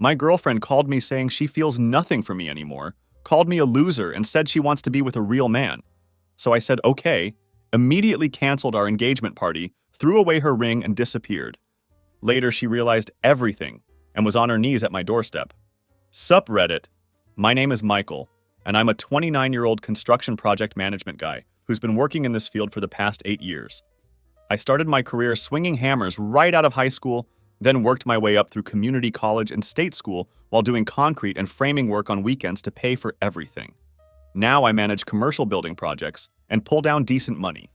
My girlfriend called me saying she feels nothing for me anymore, called me a loser, and said she wants to be with a real man. So I said okay, immediately canceled our engagement party, threw away her ring, and disappeared. Later, she realized everything and was on her knees at my doorstep. Sup, Reddit. My name is Michael, and I'm a 29-year-old construction project management guy who's been working in this field for the past 8 years. I started my career swinging hammers right out of high school, then worked my way up through community college and state school while doing concrete and framing work on weekends to pay for everything. Now I manage commercial building projects and pull down decent money.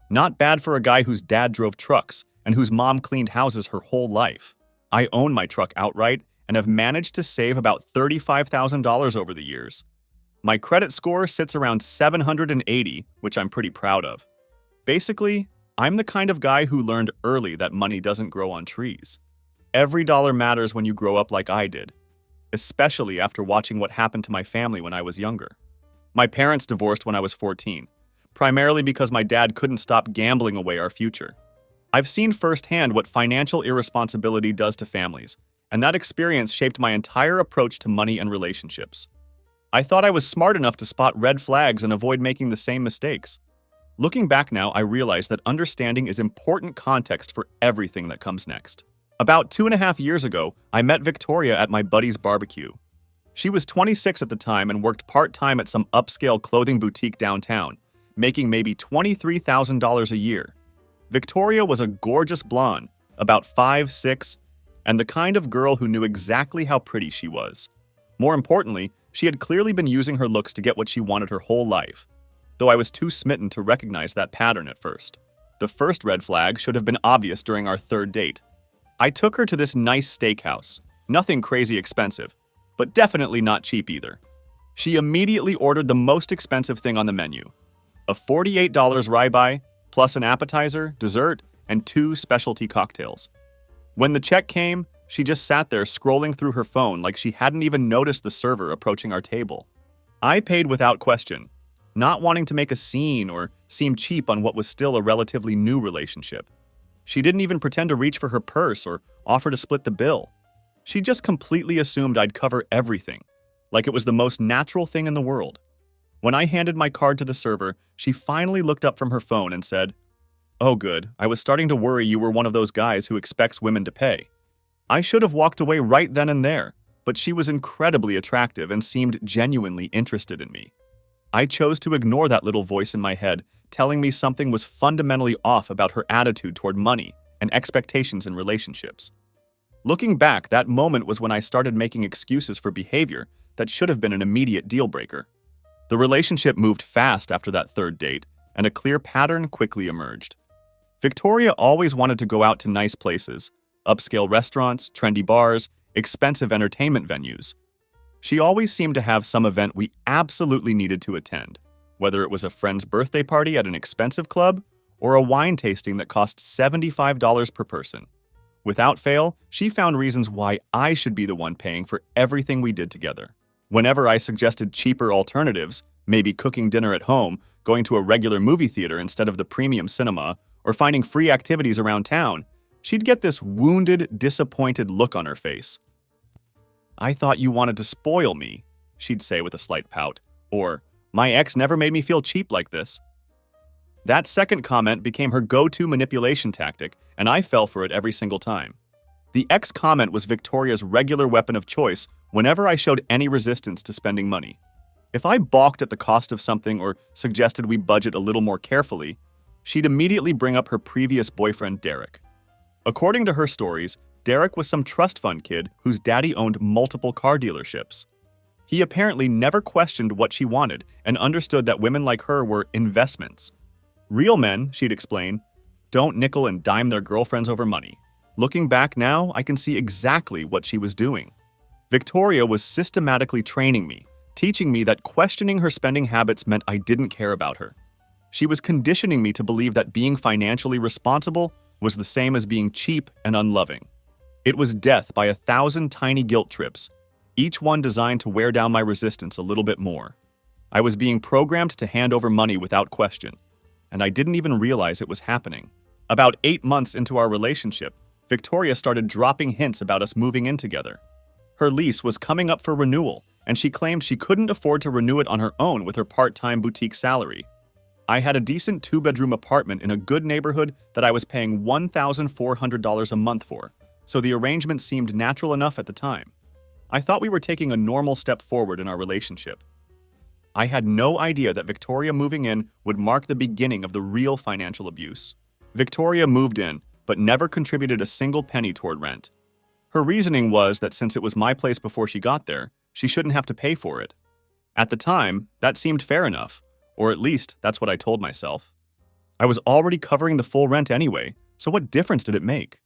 Not bad for a guy whose dad drove trucks and whose mom cleaned houses her whole life. I own my truck outright and have managed to save about $35,000 over the years. My credit score sits around 780, which I'm pretty proud of. Basically, I'm the kind of guy who learned early that money doesn't grow on trees. Every dollar matters when you grow up like I did, especially after watching what happened to my family when I was younger. My parents divorced when I was 14, primarily because my dad couldn't stop gambling away our future. I've seen firsthand what financial irresponsibility does to families, and that experience shaped my entire approach to money and relationships. I thought I was smart enough to spot red flags and avoid making the same mistakes. Looking back now, I realize that understanding is important context for everything that comes next. About 2.5 years ago, I met Victoria at my buddy's barbecue. She was 26 at the time and worked part-time at some upscale clothing boutique downtown, making maybe $23,000 a year. Victoria was a gorgeous blonde, about 5'6", and the kind of girl who knew exactly how pretty she was. More importantly, she had clearly been using her looks to get what she wanted her whole life, though I was too smitten to recognize that pattern at first. The first red flag should have been obvious during our third date. I took her to this nice steakhouse, nothing crazy expensive, but definitely not cheap either. She immediately ordered the most expensive thing on the menu, a $48 ribeye, plus an appetizer, dessert, and 2 specialty cocktails. When the check came, she just sat there scrolling through her phone like she hadn't even noticed the server approaching our table. I paid without question, not wanting to make a scene or seem cheap on what was still a relatively new relationship. She didn't even pretend to reach for her purse or offer to split the bill. She just completely assumed I'd cover everything, like it was the most natural thing in the world. When I handed my card to the server, she finally looked up from her phone and said, "Oh good, I was starting to worry you were one of those guys who expects women to pay." I should have walked away right then and there, but she was incredibly attractive and seemed genuinely interested in me. I chose to ignore that little voice in my head, telling me something was fundamentally off about her attitude toward money and expectations in relationships. Looking back, that moment was when I started making excuses for behavior that should have been an immediate deal breaker. The relationship moved fast after that third date, and a clear pattern quickly emerged. Victoria always wanted to go out to nice places, upscale restaurants, trendy bars, expensive entertainment venues. She always seemed to have some event we absolutely needed to attend, whether it was a friend's birthday party at an expensive club or a wine tasting that cost $75 per person. Without fail, she found reasons why I should be the one paying for everything we did together. Whenever I suggested cheaper alternatives, maybe cooking dinner at home, going to a regular movie theater instead of the premium cinema, or finding free activities around town, she'd get this wounded, disappointed look on her face. "I thought you wanted to spoil me," she'd say with a slight pout, or, "My ex never made me feel cheap like this." That second comment became her go-to manipulation tactic, and I fell for it every single time. The ex comment was Victoria's regular weapon of choice whenever I showed any resistance to spending money. If I balked at the cost of something or suggested we budget a little more carefully, she'd immediately bring up her previous boyfriend, Derek. According to her stories, Derek was some trust fund kid whose daddy owned multiple car dealerships. He apparently never questioned what she wanted and understood that women like her were investments. Real men, she'd explain, don't nickel and dime their girlfriends over money. Looking back now, I can see exactly what she was doing. Victoria was systematically training me, teaching me that questioning her spending habits meant I didn't care about her. She was conditioning me to believe that being financially responsible was the same as being cheap and unloving. It was death by 1,000 tiny guilt trips, each one designed to wear down my resistance a little bit more. I was being programmed to hand over money without question, and I didn't even realize it was happening. About 8 months into our relationship, Victoria started dropping hints about us moving in together. Her lease was coming up for renewal, and she claimed she couldn't afford to renew it on her own with her part-time boutique salary. I had a decent two-bedroom apartment in a good neighborhood that I was paying $1,400 a month for, so the arrangement seemed natural enough at the time. I thought we were taking a normal step forward in our relationship. I had no idea that Victoria moving in would mark the beginning of the real financial abuse. Victoria moved in, but never contributed a single penny toward rent. Her reasoning was that since it was my place before she got there, she shouldn't have to pay for it. At the time, that seemed fair enough, or at least that's what I told myself. I was already covering the full rent anyway, so what difference did it make?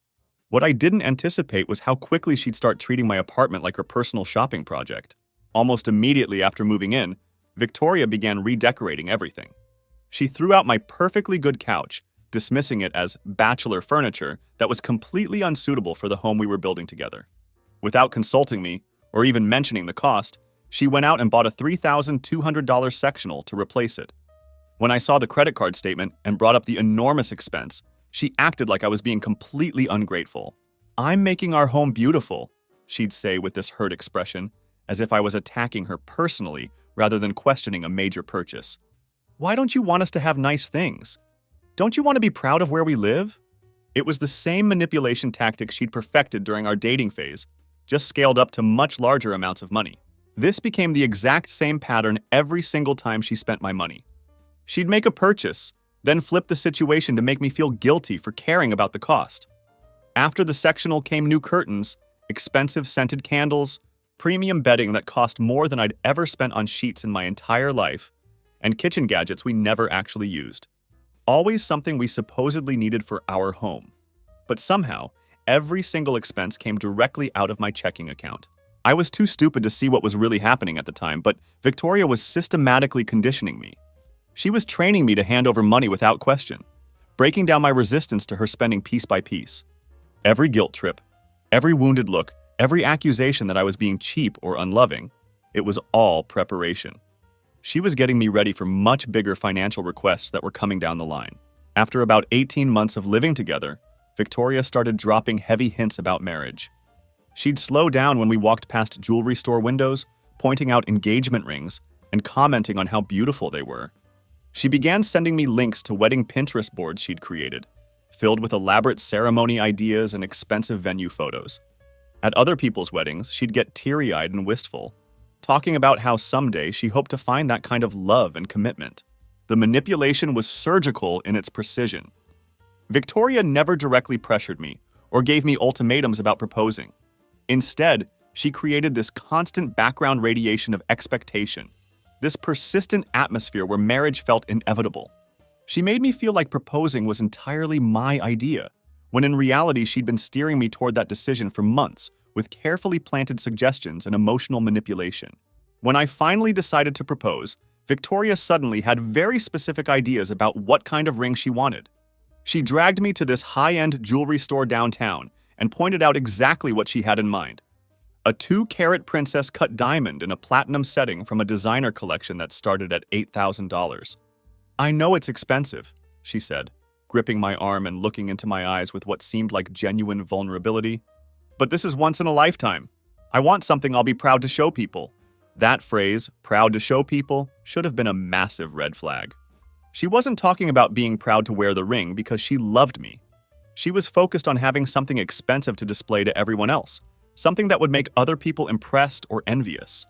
What I didn't anticipate was how quickly she'd start treating my apartment like her personal shopping project. Almost immediately after moving in, Victoria began redecorating everything. She threw out my perfectly good couch, dismissing it as bachelor furniture that was completely unsuitable for the home we were building together. Without consulting me, or even mentioning the cost, she went out and bought a $3,200 sectional to replace it. When I saw the credit card statement and brought up the enormous expense, she acted like I was being completely ungrateful. "I'm making our home beautiful," she'd say with this hurt expression, as if I was attacking her personally rather than questioning a major purchase. "Why don't you want us to have nice things? Don't you want to be proud of where we live?" It was the same manipulation tactic she'd perfected during our dating phase, just scaled up to much larger amounts of money. This became the exact same pattern every single time she spent my money. She'd make a purchase, then flip the situation to make me feel guilty for caring about the cost. After the sectional came new curtains, expensive scented candles, premium bedding that cost more than I'd ever spent on sheets in my entire life, and kitchen gadgets we never actually used. Always something we supposedly needed for our home. But somehow, every single expense came directly out of my checking account. I was too stupid to see what was really happening at the time, but Victoria was systematically conditioning me. She was training me to hand over money without question, breaking down my resistance to her spending piece by piece. Every guilt trip, every wounded look, every accusation that I was being cheap or unloving, it was all preparation. She was getting me ready for much bigger financial requests that were coming down the line. After about 18 months of living together, Victoria started dropping heavy hints about marriage. She'd slow down when we walked past jewelry store windows, pointing out engagement rings and commenting on how beautiful they were. She began sending me links to wedding Pinterest boards she'd created, filled with elaborate ceremony ideas and expensive venue photos. At other people's weddings, she'd get teary-eyed and wistful, talking about how someday she hoped to find that kind of love and commitment. The manipulation was surgical in its precision. Victoria never directly pressured me or gave me ultimatums about proposing. Instead, she created this constant background radiation of expectation, this persistent atmosphere where marriage felt inevitable. She made me feel like proposing was entirely my idea, when in reality she'd been steering me toward that decision for months with carefully planted suggestions and emotional manipulation. When I finally decided to propose, Victoria suddenly had very specific ideas about what kind of ring she wanted. She dragged me to this high-end jewelry store downtown and pointed out exactly what she had in mind. A 2-carat princess cut diamond in a platinum setting from a designer collection that started at $8,000. "I know it's expensive," she said, gripping my arm and looking into my eyes with what seemed like genuine vulnerability. "But this is once in a lifetime. I want something I'll be proud to show people." That phrase, "proud to show people," should have been a massive red flag. She wasn't talking about being proud to wear the ring because she loved me. She was focused on having something expensive to display to everyone else, something that would make other people impressed or envious.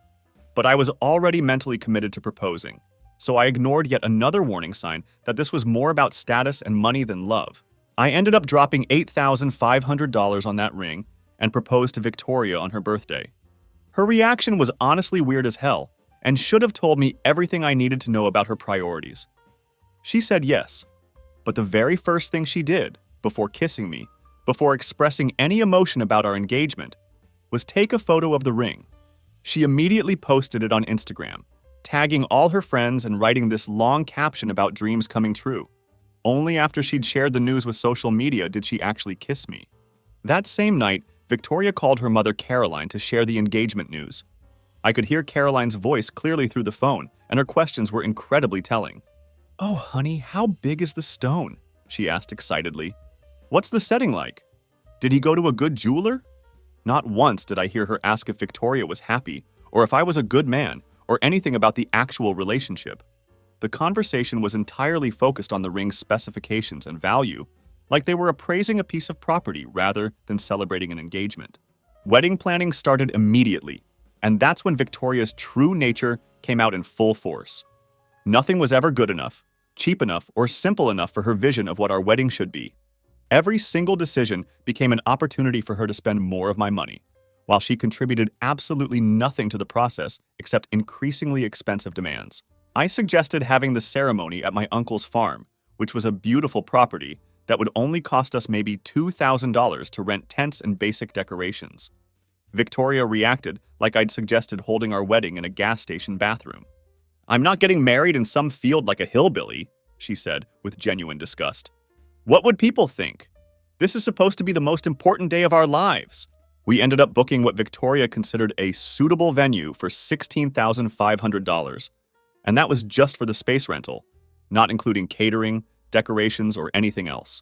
But I was already mentally committed to proposing, so I ignored yet another warning sign that this was more about status and money than love. I ended up dropping $8,500 on that ring and proposed to Victoria on her birthday. Her reaction was honestly weird as hell and should have told me everything I needed to know about her priorities. She said yes, but the very first thing she did, before kissing me, before expressing any emotion about our engagement, was take a photo of the ring. She immediately posted it on Instagram, tagging all her friends and writing this long caption about dreams coming true. Only after she'd shared the news with social media did she actually kiss me. That same night, Victoria called her mother Caroline to share the engagement news. I could hear Caroline's voice clearly through the phone, and her questions were incredibly telling. "Oh, honey, how big is the stone?" she asked excitedly. "What's the setting like? Did he go to a good jeweler?" Not once did I hear her ask if Victoria was happy, or if I was a good man, or anything about the actual relationship. The conversation was entirely focused on the ring's specifications and value, like they were appraising a piece of property rather than celebrating an engagement. Wedding planning started immediately, and that's when Victoria's true nature came out in full force. Nothing was ever good enough, cheap enough, or simple enough for her vision of what our wedding should be. Every single decision became an opportunity for her to spend more of my money, while she contributed absolutely nothing to the process except increasingly expensive demands. I suggested having the ceremony at my uncle's farm, which was a beautiful property that would only cost us maybe $2,000 to rent tents and basic decorations. Victoria reacted like I'd suggested holding our wedding in a gas station bathroom. "I'm not getting married in some field like a hillbilly," she said with genuine disgust. "What would people think? This is supposed to be the most important day of our lives." We ended up booking what Victoria considered a suitable venue for $16,500, and that was just for the space rental, not including catering, decorations, or anything else.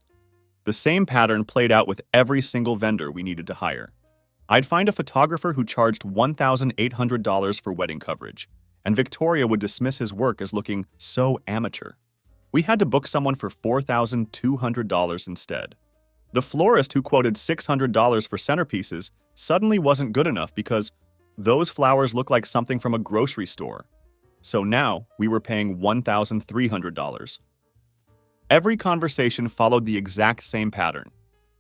The same pattern played out with every single vendor we needed to hire. I'd find a photographer who charged $1,800 for wedding coverage, and Victoria would dismiss his work as looking so amateur. We had to book someone for $4,200 instead. The florist who quoted $600 for centerpieces suddenly wasn't good enough because those flowers look like something from a grocery store. So now we were paying $1,300. Every conversation followed the exact same pattern.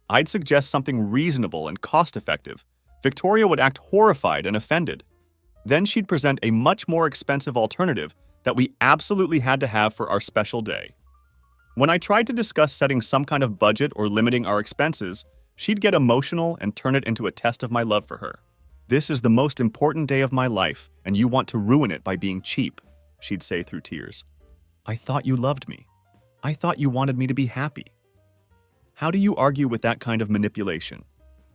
I'd suggest something reasonable and cost-effective. Victoria would act horrified and offended. Then she'd present a much more expensive alternative that we absolutely had to have for our special day. When I tried to discuss setting some kind of budget or limiting our expenses, she'd get emotional and turn it into a test of my love for her. "This is the most important day of my life, and you want to ruin it by being cheap," she'd say through tears. "I thought you loved me. I thought you wanted me to be happy." How do you argue with that kind of manipulation?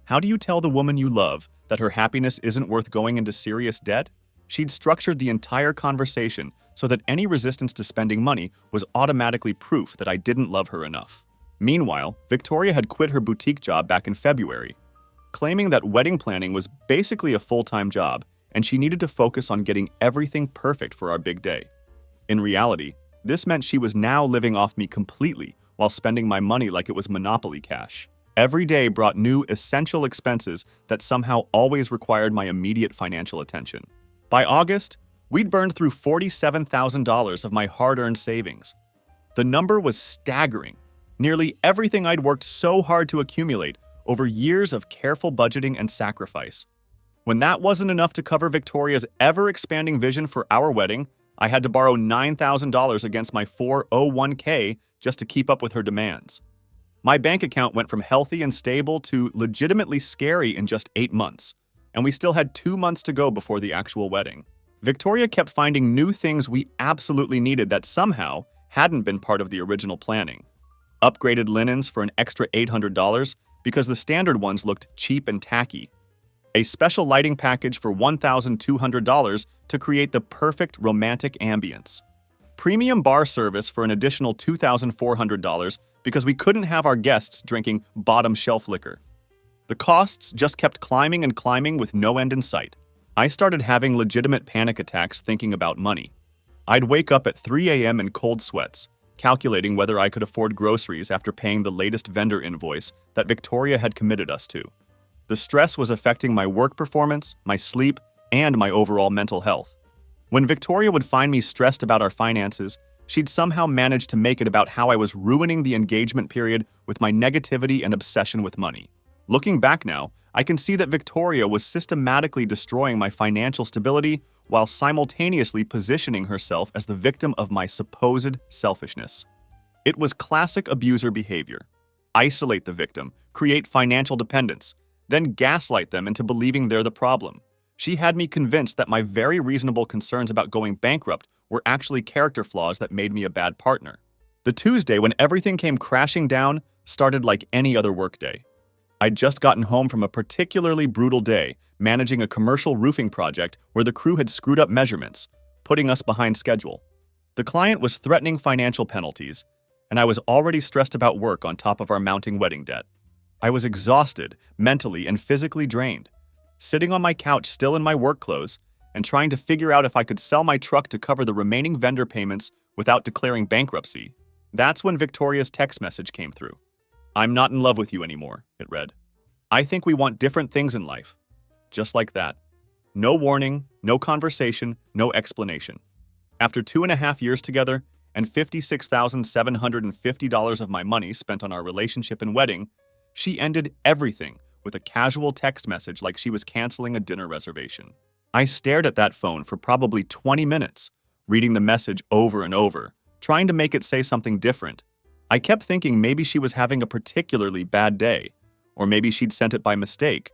How do you tell the woman you love that her happiness isn't worth going into serious debt? She'd structured the entire conversation so that any resistance to spending money was automatically proof that I didn't love her enough. Meanwhile, Victoria had quit her boutique job back in February, claiming that wedding planning was basically a full-time job and she needed to focus on getting everything perfect for our big day. In reality, this meant she was now living off me completely while spending my money like it was Monopoly cash. Every day brought new, essential expenses that somehow always required my immediate financial attention. By August, we'd burned through $47,000 of my hard-earned savings. The number was staggering. Nearly everything I'd worked so hard to accumulate over years of careful budgeting and sacrifice. When that wasn't enough to cover Victoria's ever-expanding vision for our wedding, I had to borrow $9,000 against my 401k just to keep up with her demands. My bank account went from healthy and stable to legitimately scary in just 8 months, and we still had 2 months to go before the actual wedding. Victoria kept finding new things we absolutely needed that somehow hadn't been part of the original planning. Upgraded linens for an extra $800 because the standard ones looked cheap and tacky. A special lighting package for $1,200 to create the perfect romantic ambience. Premium bar service for an additional $2,400 because we couldn't have our guests drinking bottom-shelf liquor. The costs just kept climbing and climbing with no end in sight. I started having legitimate panic attacks thinking about money. I'd wake up at 3 a.m. in cold sweats, calculating whether I could afford groceries after paying the latest vendor invoice that Victoria had committed us to. The stress was affecting my work performance, my sleep, and my overall mental health. When Victoria would find me stressed about our finances, she'd somehow manage to make it about how I was ruining the engagement period with my negativity and obsession with money. Looking back now, I can see that Victoria was systematically destroying my financial stability while simultaneously positioning herself as the victim of my supposed selfishness. It was classic abuser behavior. Isolate the victim, create financial dependence, then gaslight them into believing they're the problem. She had me convinced that my very reasonable concerns about going bankrupt were actually character flaws that made me a bad partner. The Tuesday when everything came crashing down started like any other workday. I'd just gotten home from a particularly brutal day managing a commercial roofing project where the crew had screwed up measurements, putting us behind schedule. The client was threatening financial penalties, and I was already stressed about work on top of our mounting wedding debt. I was exhausted, mentally and physically drained, sitting on my couch still in my work clothes and trying to figure out if I could sell my truck to cover the remaining vendor payments without declaring bankruptcy. That's when Victoria's text message came through. "I'm not in love with you anymore," it read. "I think we want different things in life." Just like that. No warning, no conversation, no explanation. After 2.5 years together and $56,750 of my money spent on our relationship and wedding, she ended everything with a casual text message like she was canceling a dinner reservation. I stared at that phone for probably 20 minutes, reading the message over and over, trying to make it say something different. I kept thinking maybe she was having a particularly bad day, or maybe she'd sent it by mistake,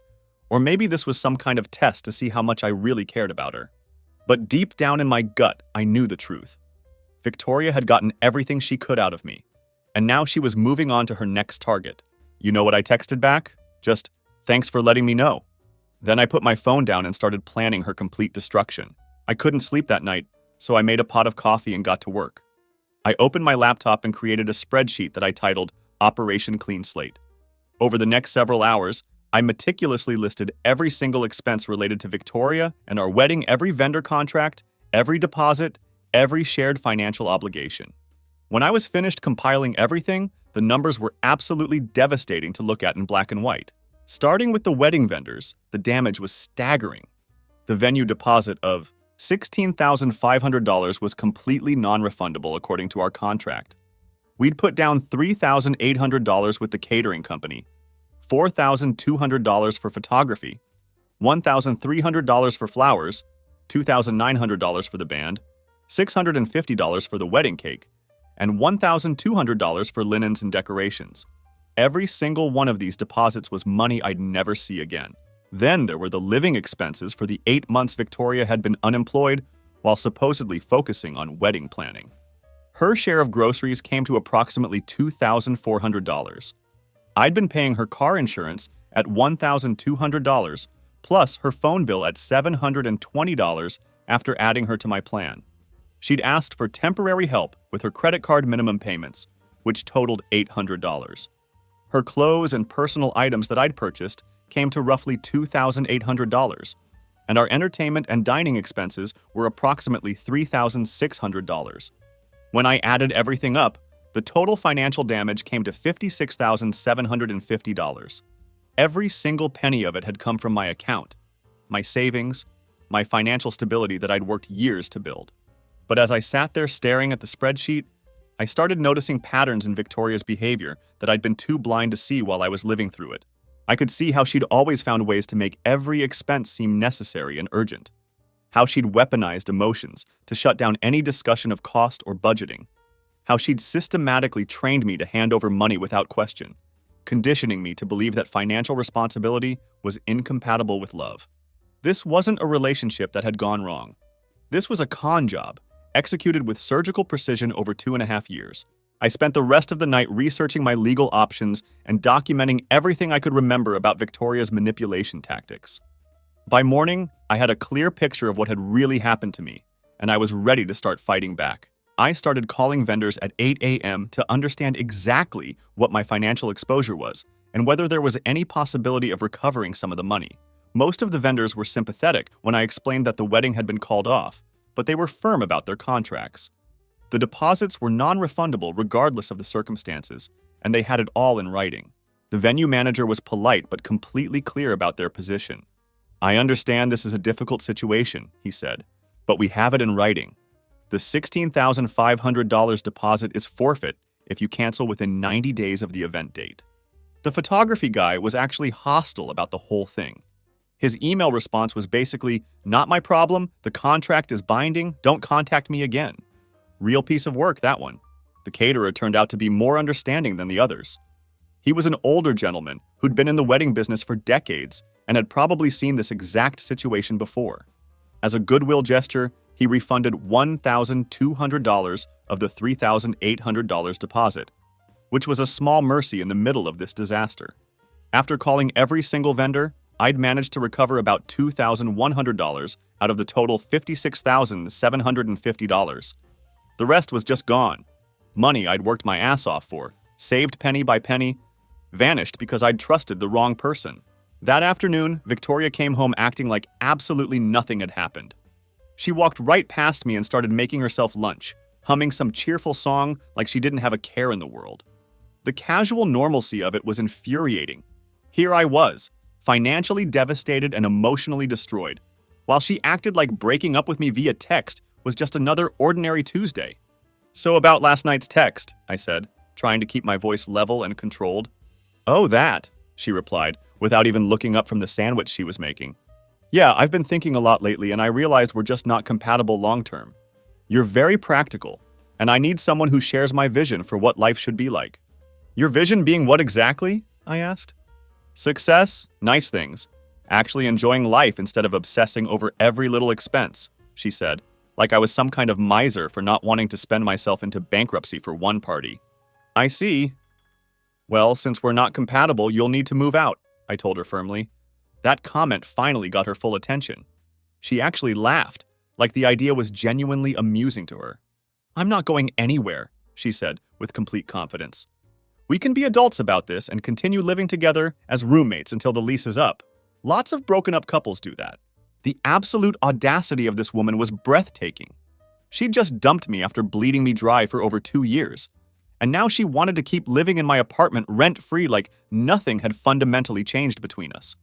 or maybe this was some kind of test to see how much I really cared about her. But deep down in my gut, I knew the truth. Victoria had gotten everything she could out of me, and now she was moving on to her next target. You know what I texted back? Just, "Thanks for letting me know." Then I put my phone down and started planning her complete destruction. I couldn't sleep that night, so I made a pot of coffee and got to work. I opened my laptop and created a spreadsheet that I titled Operation Clean Slate. Over the next several hours, I meticulously listed every single expense related to Victoria and our wedding, every vendor contract, every deposit, every shared financial obligation. When I was finished compiling everything, the numbers were absolutely devastating to look at in black and white. Starting with the wedding vendors, the damage was staggering. The venue deposit of $16,500 was completely non-refundable according to our contract. We'd put down $3,800 with the catering company, $4,200 for photography, $1,300 for flowers, $2,900 for the band, $650 for the wedding cake, and $1,200 for linens and decorations. Every single one of these deposits was money I'd never see again. Then there were the living expenses for the 8 months Victoria had been unemployed while supposedly focusing on wedding planning. Her share of groceries came to approximately $2,400. I'd been paying her car insurance at $1,200, plus her phone bill at $720 after adding her to my plan. She'd asked for temporary help with her credit card minimum payments, which totaled $800. Her clothes and personal items that I'd purchased came to roughly $2,800, and our entertainment and dining expenses were approximately $3,600. When I added everything up, the total financial damage came to $56,750. Every single penny of it had come from my account, my savings, my financial stability that I'd worked years to build. But as I sat there staring at the spreadsheet, I started noticing patterns in Victoria's behavior that I'd been too blind to see while I was living through it. I could see how she'd always found ways to make every expense seem necessary and urgent, how she'd weaponized emotions to shut down any discussion of cost or budgeting, how she'd systematically trained me to hand over money without question, conditioning me to believe that financial responsibility was incompatible with love. This wasn't a relationship that had gone wrong. This was a con job, executed with surgical precision over 2.5 years. I spent the rest of the night researching my legal options and documenting everything I could remember about Victoria's manipulation tactics. By morning, I had a clear picture of what had really happened to me, and I was ready to start fighting back. I started calling vendors at 8 a.m. to understand exactly what my financial exposure was and whether there was any possibility of recovering some of the money. Most of the vendors were sympathetic when I explained that the wedding had been called off, but they were firm about their contracts. The deposits were non-refundable regardless of the circumstances, and they had it all in writing. The venue manager was polite but completely clear about their position. "I understand this is a difficult situation," he said, "but we have it in writing. The $16,500 deposit is forfeit if you cancel within 90 days of the event date." The photography guy was actually hostile about the whole thing. His email response was basically, "Not my problem, the contract is binding, don't contact me again." Real piece of work, that one. The caterer turned out to be more understanding than the others. He was an older gentleman who'd been in the wedding business for decades and had probably seen this exact situation before. As a goodwill gesture, he refunded $1,200 of the $3,800 deposit, which was a small mercy in the middle of this disaster. After calling every single vendor, I'd managed to recover about $2,100 out of the total $56,750. The rest was just gone. Money I'd worked my ass off for, saved penny by penny, vanished because I'd trusted the wrong person. That afternoon, Victoria came home acting like absolutely nothing had happened. She walked right past me and started making herself lunch, humming some cheerful song like she didn't have a care in the world. The casual normalcy of it was infuriating. Here I was, financially devastated and emotionally destroyed, while she acted like breaking up with me via text was just another ordinary Tuesday. "So about last night's text," I said, trying to keep my voice level and controlled. "Oh, that," she replied, without even looking up from the sandwich she was making. "Yeah, I've been thinking a lot lately and I realized we're just not compatible long-term. You're very practical, and I need someone who shares my vision for what life should be like." "Your vision being what exactly?" I asked. "Success, nice things, actually enjoying life instead of obsessing over every little expense," she said, like I was some kind of miser for not wanting to spend myself into bankruptcy for one party. "I see. Well, since we're not compatible, you'll need to move out," I told her firmly. That comment finally got her full attention. She actually laughed, like the idea was genuinely amusing to her. "I'm not going anywhere," she said with complete confidence. "We can be adults about this and continue living together as roommates until the lease is up. Lots of broken up couples do that." The absolute audacity of this woman was breathtaking. She'd just dumped me after bleeding me dry for over 2 years, and now she wanted to keep living in my apartment rent-free like nothing had fundamentally changed between us.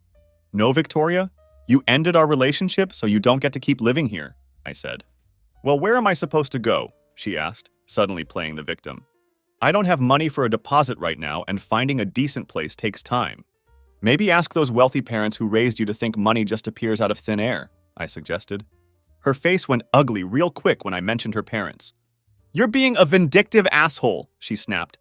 "No, Victoria, you ended our relationship so you don't get to keep living here," I said. "Well, where am I supposed to go?" she asked, suddenly playing the victim. "I don't have money for a deposit right now, and finding a decent place takes time." "Maybe ask those wealthy parents who raised you to think money just appears out of thin air," I suggested. Her face went ugly real quick when I mentioned her parents. "You're being a vindictive asshole," she snapped.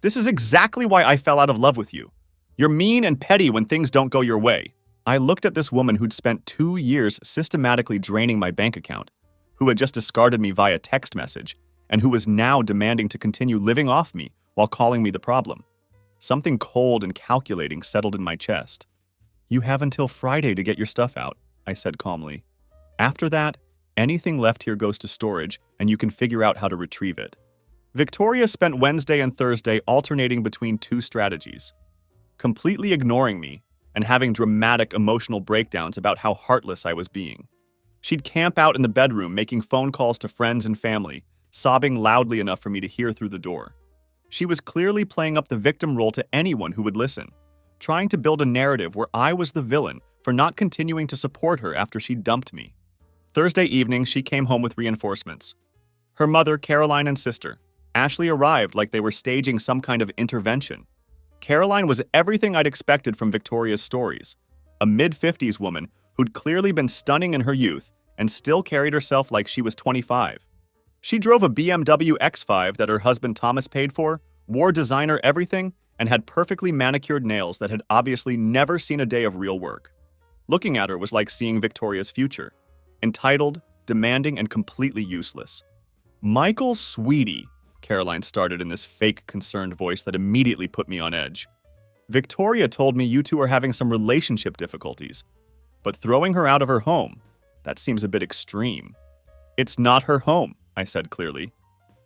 "This is exactly why I fell out of love with you. You're mean and petty when things don't go your way." I looked at this woman who'd spent 2 years systematically draining my bank account, who had just discarded me via text message, and who was now demanding to continue living off me while calling me the problem. Something cold and calculating settled in my chest. "You have until Friday to get your stuff out," I said calmly. "After that, anything left here goes to storage, and you can figure out how to retrieve it." Victoria spent Wednesday and Thursday alternating between two strategies: completely ignoring me and having dramatic emotional breakdowns about how heartless I was being. She'd camp out in the bedroom, making phone calls to friends and family, sobbing loudly enough for me to hear through the door. She was clearly playing up the victim role to anyone who would listen, trying to build a narrative where I was the villain for not continuing to support her after she dumped me. Thursday evening, she came home with reinforcements. Her mother, Caroline, and sister, Ashley, arrived like they were staging some kind of intervention. Caroline was everything I'd expected from Victoria's stories, a mid-50s woman who'd clearly been stunning in her youth and still carried herself like she was 25. She drove a BMW X5 that her husband Thomas paid for, wore designer everything, and had perfectly manicured nails that had obviously never seen a day of real work. Looking at her was like seeing Victoria's future. Entitled, demanding, and completely useless. "Michael, sweetie," Caroline started in this fake concerned voice that immediately put me on edge. "Victoria told me you two are having some relationship difficulties, but throwing her out of her home, that seems a bit extreme." "It's not her home," I said clearly.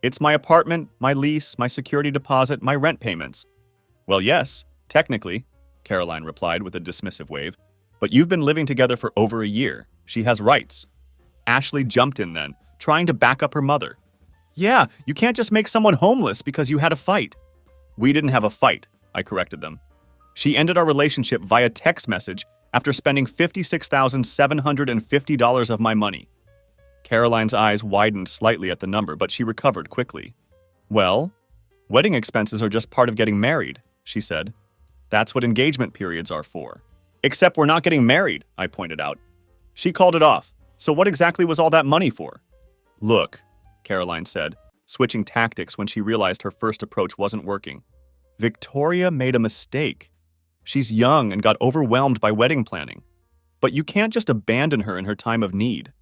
"It's my apartment, my lease, my security deposit, my rent payments." "Well, yes, technically," Caroline replied with a dismissive wave, "but you've been living together for over a year. She has rights." Ashley jumped in then, trying to back up her mother. "Yeah, you can't just make someone homeless because you had a fight." "We didn't have a fight," I corrected them. "She ended our relationship via text message after spending $56,750 of my money." Caroline's eyes widened slightly at the number, but she recovered quickly. "Well, wedding expenses are just part of getting married," she said. "That's what engagement periods are for." "Except we're not getting married," I pointed out. "She called it off. So what exactly was all that money for?" "Look," Caroline said, switching tactics when she realized her first approach wasn't working. "Victoria made a mistake. She's young and got overwhelmed by wedding planning. But you can't just abandon her in her time of need.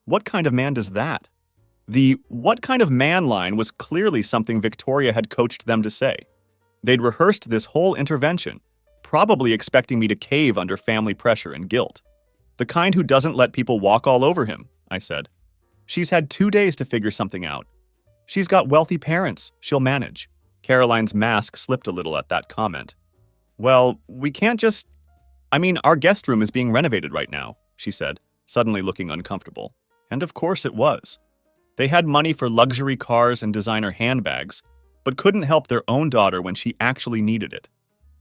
What kind of man does that?" The "what kind of man" line was clearly something Victoria had coached them to say. They'd rehearsed this whole intervention, probably expecting me to cave under family pressure and guilt. "The kind who doesn't let people walk all over him," I said. "She's had 2 days to figure something out. She's got wealthy parents. She'll manage." Caroline's mask slipped a little at that comment. Well, we can't just. I mean, our guest room is being renovated right now, she said, suddenly looking uncomfortable. And of course it was. They had money for luxury cars and designer handbags, but couldn't help their own daughter when she actually needed it.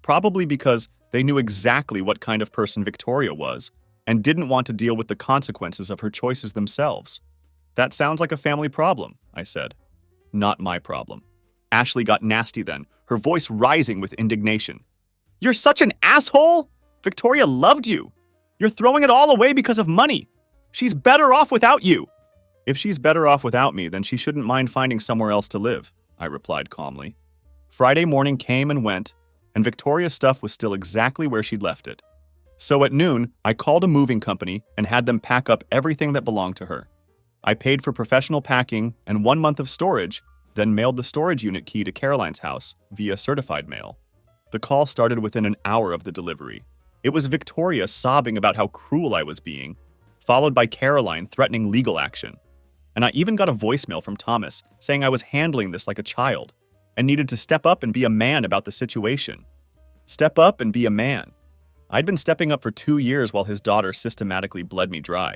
Probably because they knew exactly what kind of person Victoria was and didn't want to deal with the consequences of her choices themselves. That sounds like a family problem, I said. Not my problem. Ashley got nasty then, her voice rising with indignation. You're such an asshole! Victoria loved you. You're throwing it all away because of money. She's better off without you. If she's better off without me, then she shouldn't mind finding somewhere else to live, I replied calmly. Friday morning came and went, and Victoria's stuff was still exactly where she'd left it. So at noon, I called a moving company and had them pack up everything that belonged to her. I paid for professional packing and 1 month of storage, then mailed the storage unit key to Caroline's house via certified mail. The call started within an hour of the delivery. It was Victoria sobbing about how cruel I was being, followed by Caroline threatening legal action. And I even got a voicemail from Thomas saying I was handling this like a child and needed to step up and be a man about the situation. Step up and be a man. I'd been stepping up for 2 years while his daughter systematically bled me dry.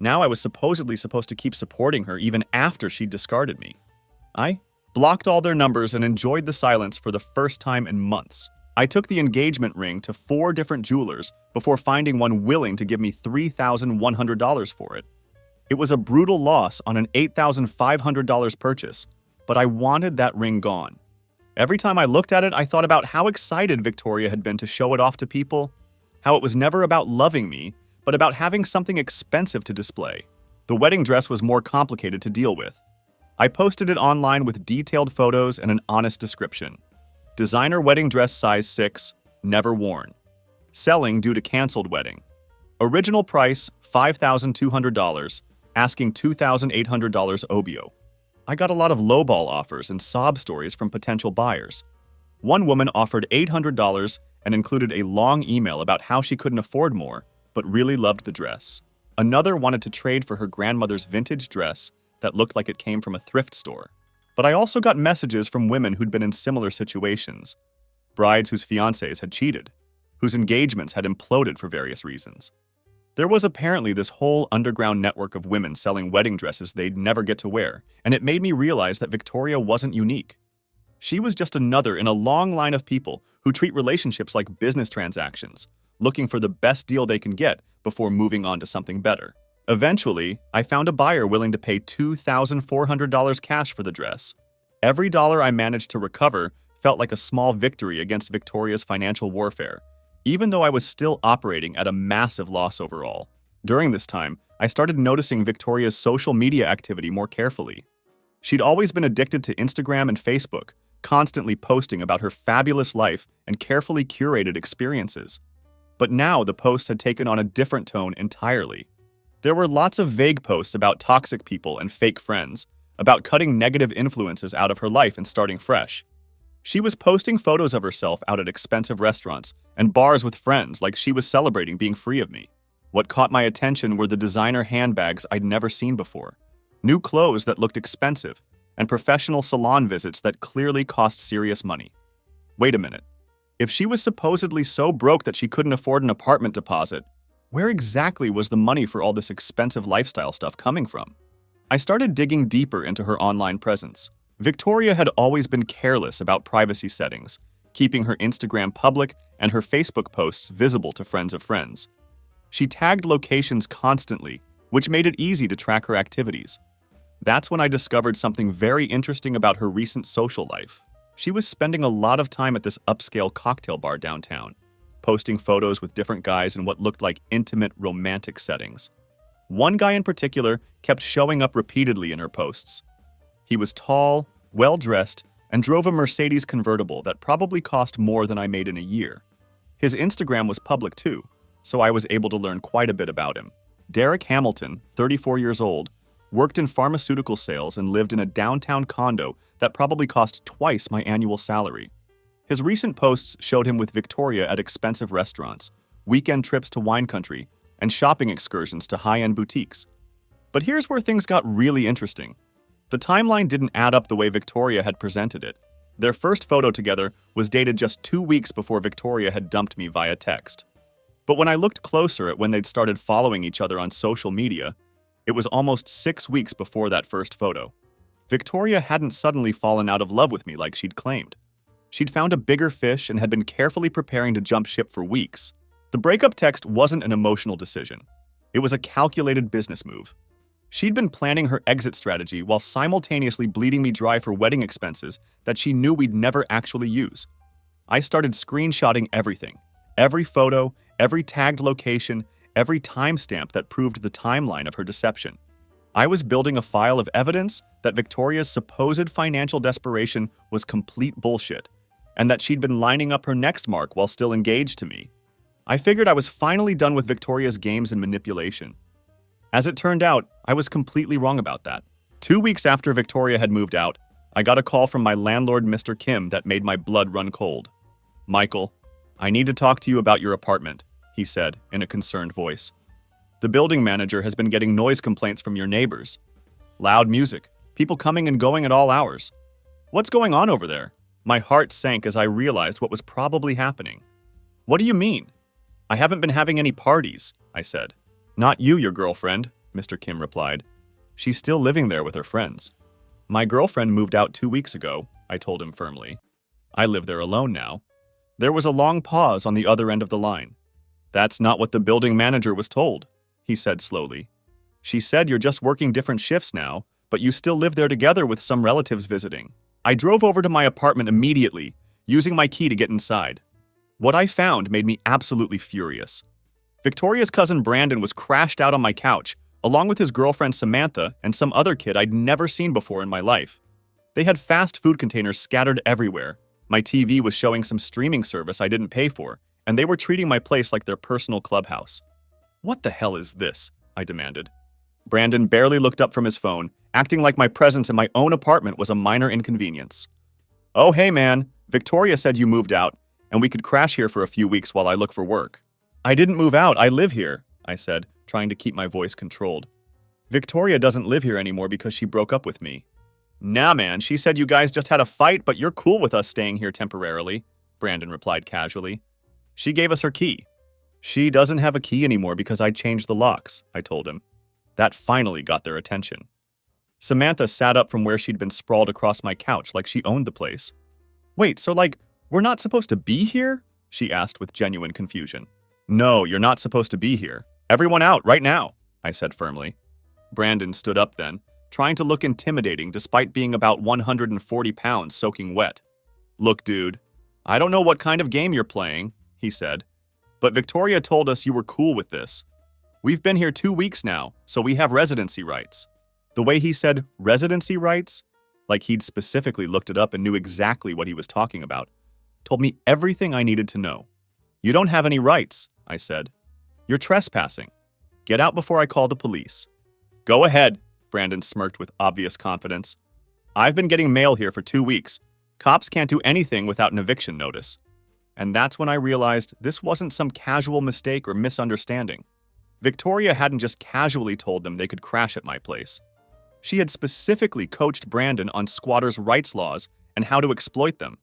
Now I was supposedly supposed to keep supporting her even after she'd discarded me. I blocked all their numbers and enjoyed the silence for the first time in months. I took the engagement ring to 4 different jewelers before finding one willing to give me $3,100 for it. It was a brutal loss on an $8,500 purchase, but I wanted that ring gone. Every time I looked at it, I thought about how excited Victoria had been to show it off to people, how it was never about loving me, but about having something expensive to display. The wedding dress was more complicated to deal with. I posted it online with detailed photos and an honest description. Designer wedding dress size 6, never worn. Selling due to canceled wedding. Original price $5,200, asking $2,800 OBO. I got a lot of lowball offers and sob stories from potential buyers. One woman offered $800 and included a long email about how she couldn't afford more, but really loved the dress. Another wanted to trade for her grandmother's vintage dress that looked like it came from a thrift store. But I also got messages from women who'd been in similar situations. Brides whose fiancés had cheated, whose engagements had imploded for various reasons. There was apparently this whole underground network of women selling wedding dresses they'd never get to wear, and it made me realize that Victoria wasn't unique. She was just another in a long line of people who treat relationships like business transactions, looking for the best deal they can get before moving on to something better. Eventually, I found a buyer willing to pay $2,400 cash for the dress. Every dollar I managed to recover felt like a small victory against Victoria's financial warfare, even though I was still operating at a massive loss overall. During this time, I started noticing Victoria's social media activity more carefully. She'd always been addicted to Instagram and Facebook, constantly posting about her fabulous life and carefully curated experiences. But now the posts had taken on a different tone entirely. There were lots of vague posts about toxic people and fake friends, about cutting negative influences out of her life and starting fresh. She was posting photos of herself out at expensive restaurants and bars with friends like she was celebrating being free of me. What caught my attention were the designer handbags I'd never seen before, new clothes that looked expensive, and professional salon visits that clearly cost serious money. Wait a minute. If she was supposedly so broke that she couldn't afford an apartment deposit, where exactly was the money for all this expensive lifestyle stuff coming from? I started digging deeper into her online presence. Victoria had always been careless about privacy settings, keeping her Instagram public and her Facebook posts visible to friends of friends. She tagged locations constantly, which made it easy to track her activities. That's when I discovered something very interesting about her recent social life. She was spending a lot of time at this upscale cocktail bar downtown, posting photos with different guys in what looked like intimate, romantic settings. One guy in particular kept showing up repeatedly in her posts. He was tall, well-dressed, and drove a Mercedes convertible that probably cost more than I made in a year. His Instagram was public too, so I was able to learn quite a bit about him. Derek Hamilton, 34 years old, worked in pharmaceutical sales and lived in a downtown condo that probably cost twice my annual salary. His recent posts showed him with Victoria at expensive restaurants, weekend trips to wine country, and shopping excursions to high-end boutiques. But here's where things got really interesting. The timeline didn't add up the way Victoria had presented it. Their first photo together was dated just 2 weeks before Victoria had dumped me via text. But when I looked closer at when they'd started following each other on social media, it was almost 6 weeks before that first photo. Victoria hadn't suddenly fallen out of love with me like she'd claimed. She'd found a bigger fish and had been carefully preparing to jump ship for weeks. The breakup text wasn't an emotional decision. It was a calculated business move. She'd been planning her exit strategy while simultaneously bleeding me dry for wedding expenses that she knew we'd never actually use. I started screenshotting everything. Every photo, every tagged location, every timestamp that proved the timeline of her deception. I was building a file of evidence that Victoria's supposed financial desperation was complete bullshit, and that she'd been lining up her next mark while still engaged to me. I figured I was finally done with Victoria's games and manipulation. As it turned out, I was completely wrong about that. 2 weeks after Victoria had moved out, I got a call from my landlord, Mr. Kim, that made my blood run cold. "Michael, I need to talk to you about your apartment," he said in a concerned voice. "The building manager has been getting noise complaints from your neighbors. Loud music, people coming and going at all hours. What's going on over there?" My heart sank as I realized what was probably happening. "What do you mean?" "I haven't been having any parties," I said. "Not you, your girlfriend," Mr. Kim replied. "She's still living there with her friends." "My girlfriend moved out 2 weeks ago," I told him firmly. "I live there alone now." There was a long pause on the other end of the line. "That's not what the building manager was told," he said slowly. "She said you're just working different shifts now, but you still live there together with some relatives visiting." I drove over to my apartment immediately, using my key to get inside. What I found made me absolutely furious. Victoria's cousin Brandon was crashed out on my couch, along with his girlfriend Samantha and some other kid I'd never seen before in my life. They had fast food containers scattered everywhere. My TV was showing some streaming service I didn't pay for, and they were treating my place like their personal clubhouse. "What the hell is this?" I demanded. Brandon barely looked up from his phone, acting like my presence in my own apartment was a minor inconvenience. "Oh, hey man, Victoria said you moved out, and we could crash here for a few weeks while I look for work." "I didn't move out, I live here," I said, trying to keep my voice controlled. "Victoria doesn't live here anymore because she broke up with me." "Nah man, she said you guys just had a fight, but you're cool with us staying here temporarily," Brandon replied casually. "She gave us her key." "She doesn't have a key anymore because I changed the locks," I told him. That finally got their attention. Samantha sat up from where she'd been sprawled across my couch like she owned the place. "Wait, so we're not supposed to be here?" she asked with genuine confusion. "No, you're not supposed to be here. Everyone out, right now," I said firmly. Brandon stood up then, trying to look intimidating despite being about 140 pounds soaking wet. "Look, dude, I don't know what kind of game you're playing," he said, "but Victoria told us you were cool with this. We've been here 2 weeks now, so we have residency rights." The way he said residency rights, like he'd specifically looked it up and knew exactly what he was talking about, told me everything I needed to know. "You don't have any rights," I said. "You're trespassing. Get out before I call the police." "Go ahead," Brandon smirked with obvious confidence. "I've been getting mail here for 2 weeks. Cops can't do anything without an eviction notice." And that's when I realized this wasn't some casual mistake or misunderstanding. Victoria hadn't just casually told them they could crash at my place. She had specifically coached Brandon on squatters' rights laws and how to exploit them.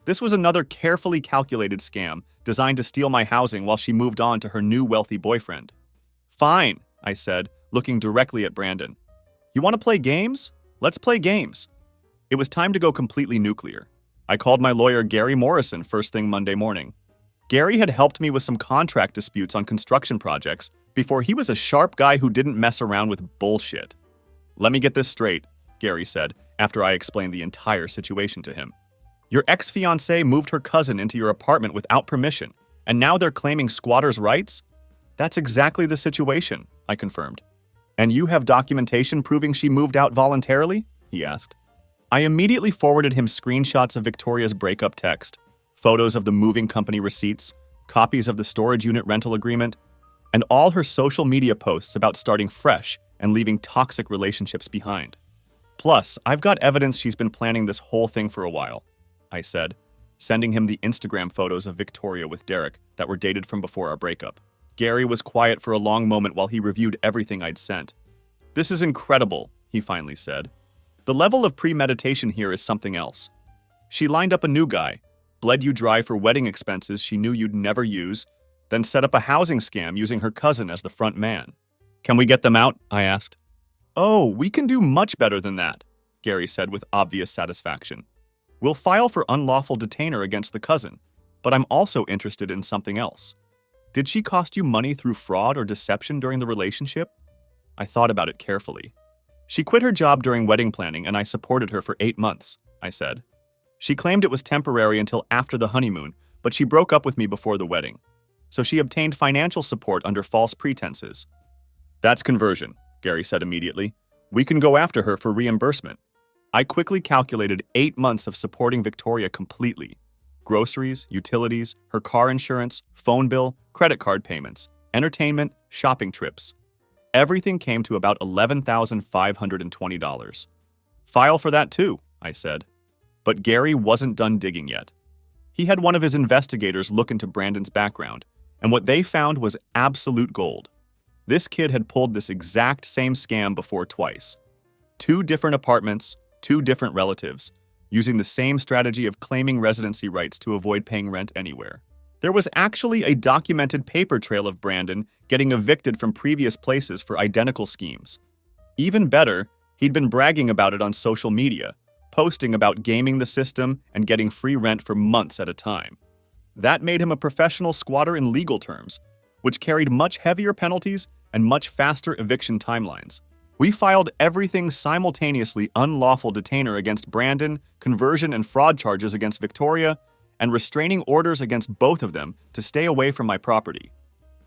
This was another carefully calculated scam designed to steal my housing while she moved on to her new wealthy boyfriend. "Fine," I said, looking directly at Brandon. "You want to play games? Let's play games." It was time to go completely nuclear. I called my lawyer Gary Morrison first thing Monday morning. Gary had helped me with some contract disputes on construction projects before he was a sharp guy who didn't mess around with bullshit. "Let me get this straight," Gary said after I explained the entire situation to him. "Your ex-fiancée moved her cousin into your apartment without permission, and now they're claiming squatters' rights?" "That's exactly the situation," I confirmed. "And you have documentation proving she moved out voluntarily?" he asked. I immediately forwarded him screenshots of Victoria's breakup text, photos of the moving company receipts, copies of the storage unit rental agreement, and all her social media posts about starting fresh and leaving toxic relationships behind. "Plus, I've got evidence she's been planning this whole thing for a while," I said, sending him the Instagram photos of Victoria with Derek that were dated from before our breakup. Gary was quiet for a long moment while he reviewed everything I'd sent. "This is incredible," he finally said. "The level of premeditation here is something else. She lined up a new guy, bled you dry for wedding expenses she knew you'd never use, then set up a housing scam using her cousin as the front man. Can we get them out? I asked. Oh, we can do much better than that, Gary said with obvious satisfaction. We'll file for unlawful detainer against the cousin, but I'm also interested in something else. Did she cost you money through fraud or deception during the relationship? I thought about it carefully. She quit her job during wedding planning and I supported her for 8 months, I said. She claimed it was temporary until after the honeymoon, but she broke up with me before the wedding. So she obtained financial support under false pretenses. That's conversion, Gary said immediately. We can go after her for reimbursement. I quickly calculated 8 months of supporting Victoria completely. Groceries, utilities, her car insurance, phone bill, credit card payments, entertainment, shopping trips. Everything came to about $11,520. File for that too, I said. But Gary wasn't done digging yet. He had one of his investigators look into Brandon's background, and what they found was absolute gold. This kid had pulled this exact same scam before twice. 2 different apartments, 2 different relatives, using the same strategy of claiming residency rights to avoid paying rent anywhere. There was actually a documented paper trail of Brandon getting evicted from previous places for identical schemes. Even better, he'd been bragging about it on social media, posting about gaming the system and getting free rent for months at a time. That made him a professional squatter in legal terms, which carried much heavier penalties and much faster eviction timelines. We filed everything simultaneously: unlawful detainer against Brandon, conversion and fraud charges against Victoria, and restraining orders against both of them to stay away from my property.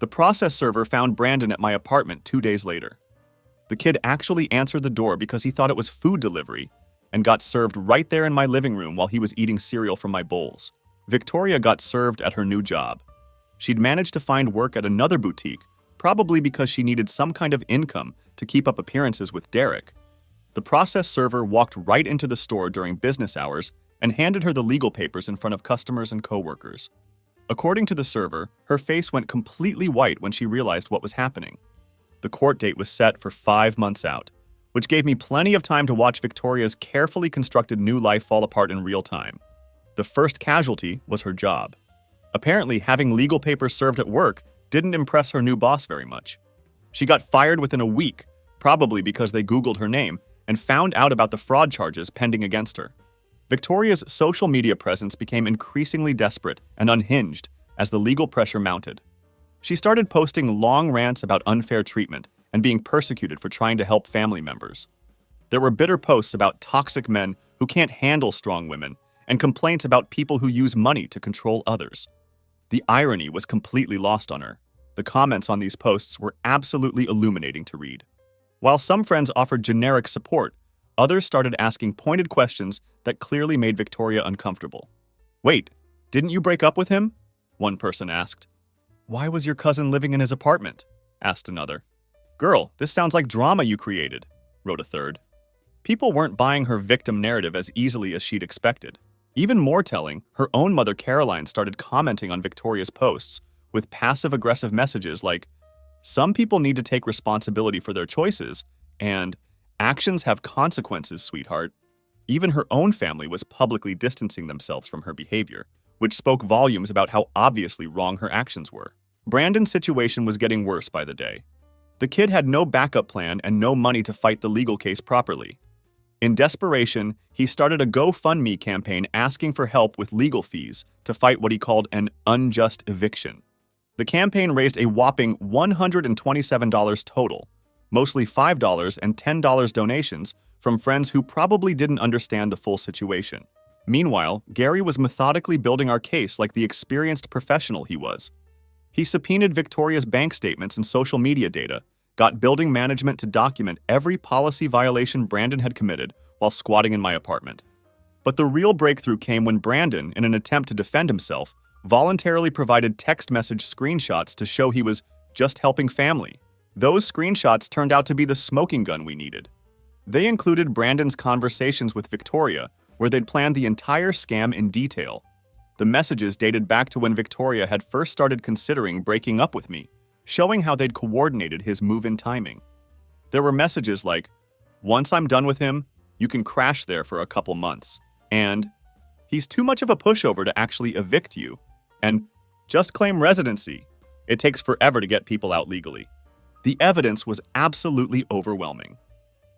The process server found Brandon at my apartment 2 days later. The kid actually answered the door because he thought it was food delivery and got served right there in my living room while he was eating cereal from my bowls. Victoria got served at her new job. She'd managed to find work at another boutique, probably because she needed some kind of income to keep up appearances with Derek. The process server walked right into the store during business hours and handed her the legal papers in front of customers and coworkers. According to the server, her face went completely white when she realized what was happening. The court date was set for 5 months out, which gave me plenty of time to watch Victoria's carefully constructed new life fall apart in real time. The first casualty was her job. Apparently, having legal papers served at work didn't impress her new boss very much. She got fired within a week, probably because they Googled her name and found out about the fraud charges pending against her. Victoria's social media presence became increasingly desperate and unhinged as the legal pressure mounted. She started posting long rants about unfair treatment and being persecuted for trying to help family members. There were bitter posts about toxic men who can't handle strong women and complaints about people who use money to control others. The irony was completely lost on her. The comments on these posts were absolutely illuminating to read. While some friends offered generic support, others started asking pointed questions that clearly made Victoria uncomfortable. "Wait, didn't you break up with him?" one person asked. "Why was your cousin living in his apartment?" asked another. "Girl, this sounds like drama you created," wrote a third. People weren't buying her victim narrative as easily as she'd expected. Even more telling, her own mother Caroline started commenting on Victoria's posts with passive-aggressive messages like, "Some people need to take responsibility for their choices," and "Actions have consequences, sweetheart." Even her own family was publicly distancing themselves from her behavior, which spoke volumes about how obviously wrong her actions were. Brandon's situation was getting worse by the day. The kid had no backup plan and no money to fight the legal case properly. In desperation, he started a GoFundMe campaign asking for help with legal fees to fight what he called an unjust eviction. The campaign raised a whopping $127 total, mostly $5 and $10 donations from friends who probably didn't understand the full situation. Meanwhile, Gary was methodically building our case like the experienced professional he was. He subpoenaed Victoria's bank statements and social media data, got building management to document every policy violation Brandon had committed while squatting in my apartment. But the real breakthrough came when Brandon, in an attempt to defend himself, voluntarily provided text message screenshots to show he was just helping family. Those screenshots turned out to be the smoking gun we needed. They included Brandon's conversations with Victoria, where they'd planned the entire scam in detail. The messages dated back to when Victoria had first started considering breaking up with me, showing how they'd coordinated his move-in timing. There were messages like, "Once I'm done with him, you can crash there for a couple months," and He's too much of a pushover to actually evict you. And just claim residency. It takes forever to get people out legally. The evidence was absolutely overwhelming.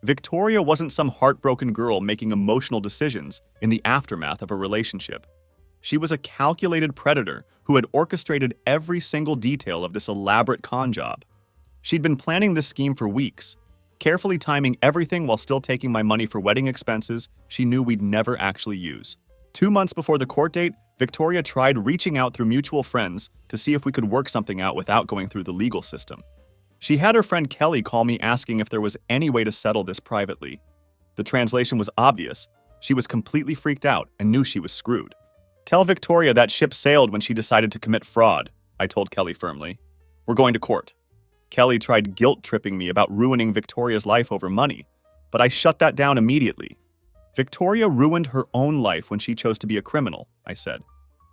Victoria wasn't some heartbroken girl making emotional decisions in the aftermath of a relationship. She was a calculated predator who had orchestrated every single detail of this elaborate con job. She'd been planning this scheme for weeks, carefully timing everything while still taking my money for wedding expenses she knew we'd never actually use. 2 months before the court date, Victoria tried reaching out through mutual friends to see if we could work something out without going through the legal system. She had her friend Kelly call me asking if there was any way to settle this privately. The translation was obvious. She was completely freaked out and knew she was screwed. Tell Victoria that ship sailed when she decided to commit fraud, I told Kelly firmly. We're going to court. Kelly tried guilt-tripping me about ruining Victoria's life over money, but I shut that down immediately. Victoria ruined her own life when she chose to be a criminal, I said.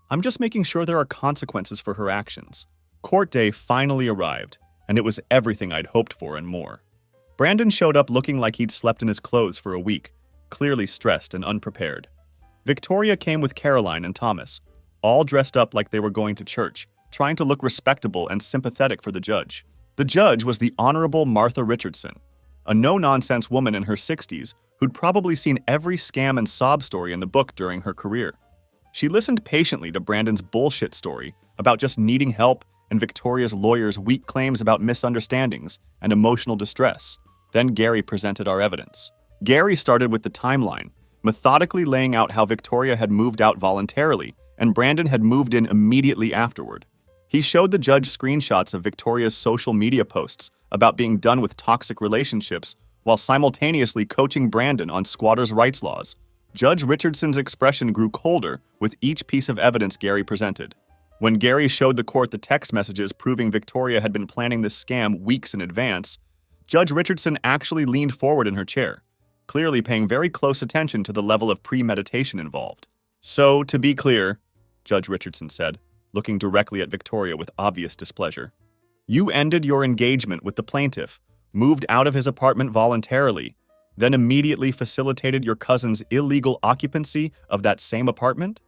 I'm just making sure there are consequences for her actions. Court day finally arrived, and it was everything I'd hoped for and more. Brandon showed up looking like he'd slept in his clothes for a week, clearly stressed and unprepared. Victoria came with Caroline and Thomas, all dressed up like they were going to church, trying to look respectable and sympathetic for the judge. The judge was the Honorable Martha Richardson, a no-nonsense woman in her 60s who'd probably seen every scam and sob story in the book during her career. She listened patiently to Brandon's bullshit story about just needing help and Victoria's lawyer's weak claims about misunderstandings and emotional distress. Then Gary presented our evidence. Gary started with the timeline, methodically laying out how Victoria had moved out voluntarily and Brandon had moved in immediately afterward. He showed the judge screenshots of Victoria's social media posts about being done with toxic relationships while simultaneously coaching Brandon on squatters' rights laws. Judge Richardson's expression grew colder with each piece of evidence Gary presented. When Gary showed the court the text messages proving Victoria had been planning this scam weeks in advance, Judge Richardson actually leaned forward in her chair, clearly paying very close attention to the level of premeditation involved. So, to be clear, Judge Richardson said, looking directly at Victoria with obvious displeasure, you ended your engagement with the plaintiff, moved out of his apartment voluntarily, then immediately facilitated your cousin's illegal occupancy of that same apartment?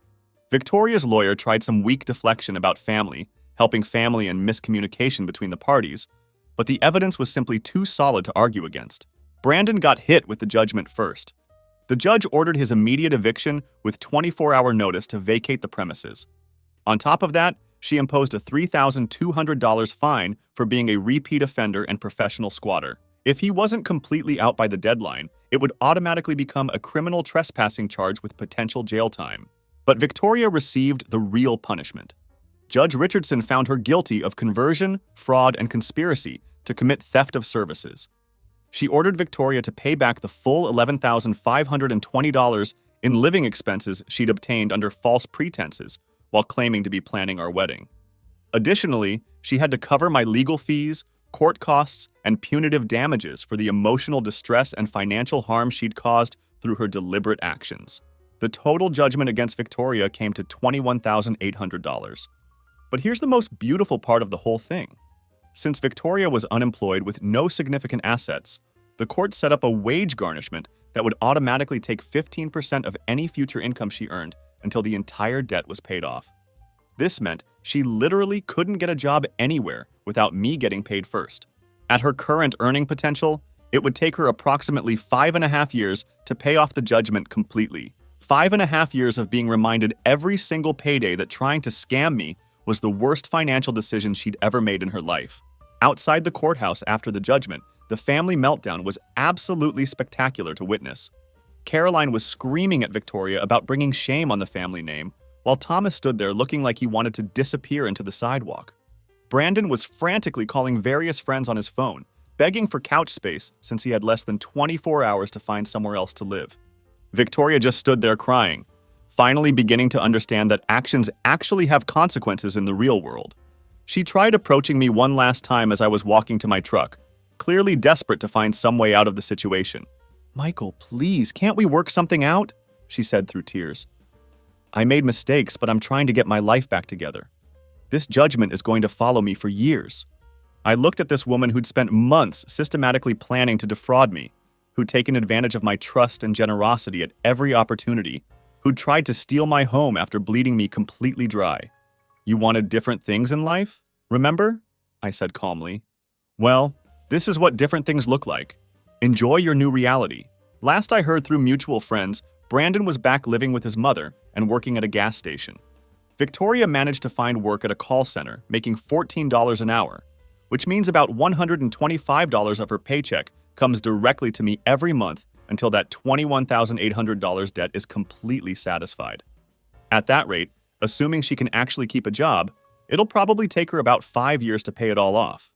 Victoria's lawyer tried some weak deflection about family, helping family and miscommunication between the parties, but the evidence was simply too solid to argue against. Brandon got hit with the judgment first. The judge ordered his immediate eviction with 24-hour notice to vacate the premises. On top of that, she imposed a $3,200 fine for being a repeat offender and professional squatter. If he wasn't completely out by the deadline, it would automatically become a criminal trespassing charge with potential jail time. But Victoria received the real punishment. Judge Richardson found her guilty of conversion, fraud, and conspiracy to commit theft of services. She ordered Victoria to pay back the full $11,520 in living expenses she'd obtained under false pretenses while claiming to be planning our wedding. Additionally, she had to cover my legal fees, court costs, and punitive damages for the emotional distress and financial harm she'd caused through her deliberate actions. The total judgment against Victoria came to $21,800. But here's the most beautiful part of the whole thing. Since Victoria was unemployed with no significant assets, the court set up a wage garnishment that would automatically take 15% of any future income she earned until the entire debt was paid off. This meant she literally couldn't get a job anywhere without me getting paid first. At her current earning potential, it would take her approximately 5.5 years to pay off the judgment completely. 5.5 years of being reminded every single payday that trying to scam me was the worst financial decision she'd ever made in her life. Outside the courthouse after the judgment, the family meltdown was absolutely spectacular to witness. Caroline was screaming at Victoria about bringing shame on the family name, while Thomas stood there looking like he wanted to disappear into the sidewalk. Brandon was frantically calling various friends on his phone, begging for couch space since he had less than 24 hours to find somewhere else to live. Victoria just stood there crying, finally beginning to understand that actions actually have consequences in the real world. She tried approaching me one last time as I was walking to my truck, clearly desperate to find some way out of the situation. "Michael, please, can't we work something out?" she said through tears. "I made mistakes, but I'm trying to get my life back together. This judgment is going to follow me for years." I looked at this woman who'd spent months systematically planning to defraud me, who'd taken advantage of my trust and generosity at every opportunity, who'd tried to steal my home after bleeding me completely dry. You wanted different things in life? Remember? I said calmly. Well, this is what different things look like. Enjoy your new reality. Last I heard through mutual friends, Brandon was back living with his mother and working at a gas station. Victoria managed to find work at a call center, making $14 an hour, which means about $125 of her paycheck comes directly to me every month until that $21,800 debt is completely satisfied. At that rate, assuming she can actually keep a job, it'll probably take her about 5 years to pay it all off.